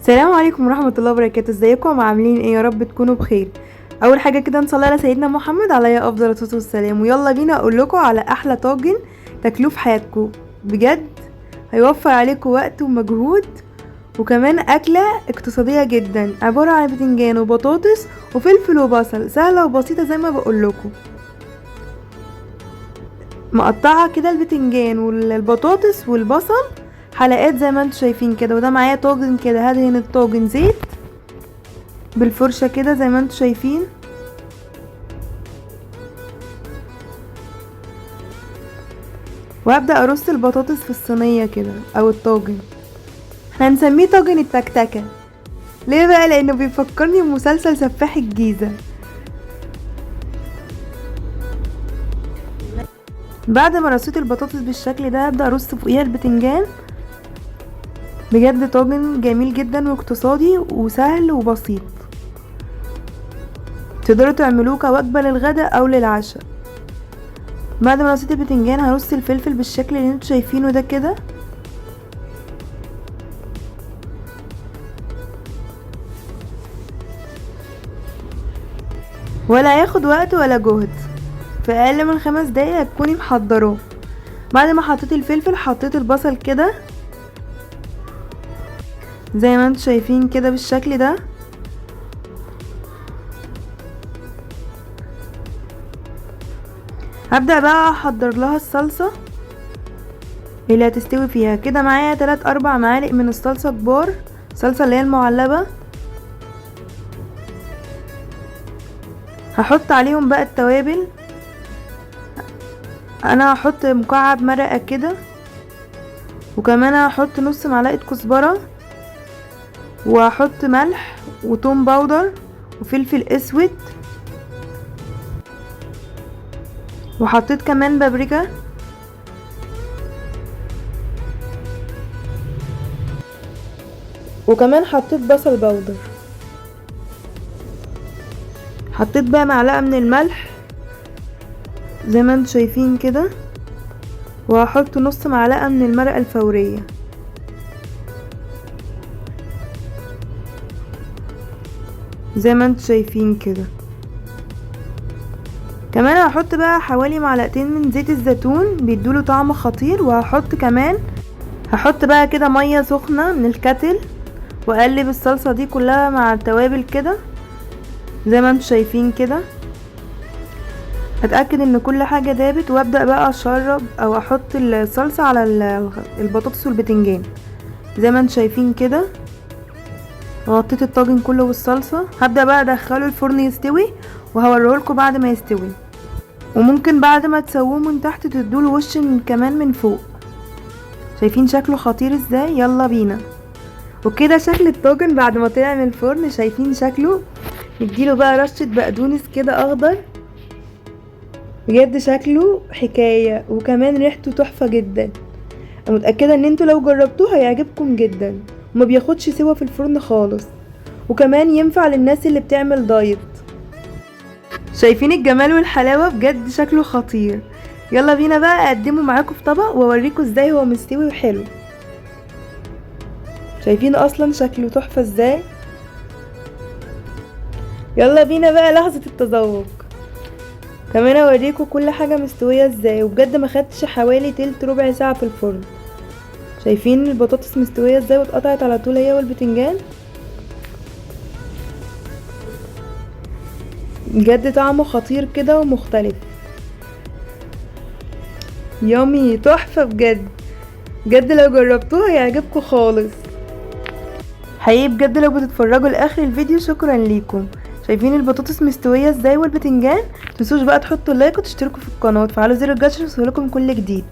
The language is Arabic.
السلام عليكم ورحمة الله وبركاته. ازيكم عاملين ايه؟ يا رب تكونوا بخير. اول حاجة كده نصلي على سيدنا محمد عليه افضل الصلاة والسلام، ويلا بينا اقول لكم على احلى طاجن تاكلوه في حياتكم. بجد هيوفر عليكم وقت ومجهود، وكمان اكلة اقتصادية جدا، عبارة عن بتنجان وبطاطس وفلفل وبصل، سهلة وبسيطة زي ما بقول لكم. مقطعة كده البتنجان والبطاطس والبصل حلقات زي ما انتوا شايفين كده، وده معايا طاجن كده هدهن الطاجن زيت بالفرشة كده زي ما انتوا شايفين. وهبدأ ارص البطاطس في الصينية كده او الطاجن. احنا هنسميه طاجن التكتكة. ليه بقى؟ لانه بيفكرني بمسلسل سفاح الجيزة. بعد ما رصيت البطاطس بالشكل ده هبدأ ارص فوقيها البتنجان. بجد طاجن جميل جدا واقتصادي وسهل وبسيط، تقدروا تعملوه كوجبة للغداء او للعشاء. بعد ما رصيت البتنجان هرص الفلفل بالشكل اللي انتوا شايفينه ده كده. ولا هياخد وقت ولا جهد، في اقل من 5 دقايق هتكوني محضراه. بعد ما حطيت الفلفل حطيت البصل كده زي ما انتوا شايفين كده بالشكل ده. هبدأ بقى احضر لها الصلصة اللي هتستوي فيها. كده معايا 3-4 معالق من الصلصة كبار، الصلصة اللي هي المعلبة. هحط عليهم بقى التوابل. انا هحط مكعب مرقة كده، وكمان هحط نص معلقة كزبرة، وهحط ملح وتوم باودر وفلفل اسود، وحطيت كمان بابريكا، وكمان حطيت بصل باودر. حطيت بقى معلقة من الملح زي ما انتوا شايفين كده، وهحط نص معلقة من المرقة الفورية. زي ما انتوا شايفين كده. كمان هحط بقى حوالي معلقتين من زيت الزيتون بيدوله طعم خطير. وهحط كمان بقى كده مية سخنة من الكتل، واقلب الصلصة دي كلها مع التوابل كده زي ما انتوا شايفين كده. اتأكد ان كل حاجة دابت، وابدأ بقى اشرب او احط الصلصة على البطاطس والبتنجان زي ما انتوا شايفين كده. غطيت الطاجن كله بالصلصة. هبدأ بقى ادخله الفرن يستوي، وهوريهولكوا بعد ما يستوي. وممكن بعد ما تسووه من تحت تدوله وش كمان من فوق. شايفين شكله خطير ازاي؟ يلا بينا. وكده شكل الطاجن بعد ما طلع من الفرن، شايفين شكله؟ نديله بقى رشة بقدونس كده اخضر. بجد شكله حكاية، وكمان ريحته تحفة جدا. انا متأكدة ان انتوا لو جربتوه هيعجبكم جدا، وما بياخدش سوا في الفرن خالص، وكمان ينفع للناس اللي بتعمل دايت. شايفين الجمال والحلاوة؟ بجد شكله خطير. يلا بينا بقى اقدمه معاكم في طبق واوريكم ازاي هو مستوي وحلو. شايفين اصلا شكله تحفة ازاي؟ يلا بينا بقى لحظة التذوق. كمان اوريكم كل حاجة مستوية ازاي، وبجد ما خدش حوالي تلت ربع ساعة في الفرن. شايفين البطاطس مستوية ازاي واتقطعت على طول هي والبتنجان؟ بجد طعمه خطير كده ومختلف. يامي تحفة بجد. بجد لو جربتوه هيعجبكم خالص حقيقي. بجد لو بتتفرجوا لاخر الفيديو شكرا ليكم. شايفين البطاطس مستوية ازاي والبتنجان؟ متنسوش بقى تحطوا لايك وتشتركوا في القناة وتفعلوا زر الجرس يوصلكم كل جديد.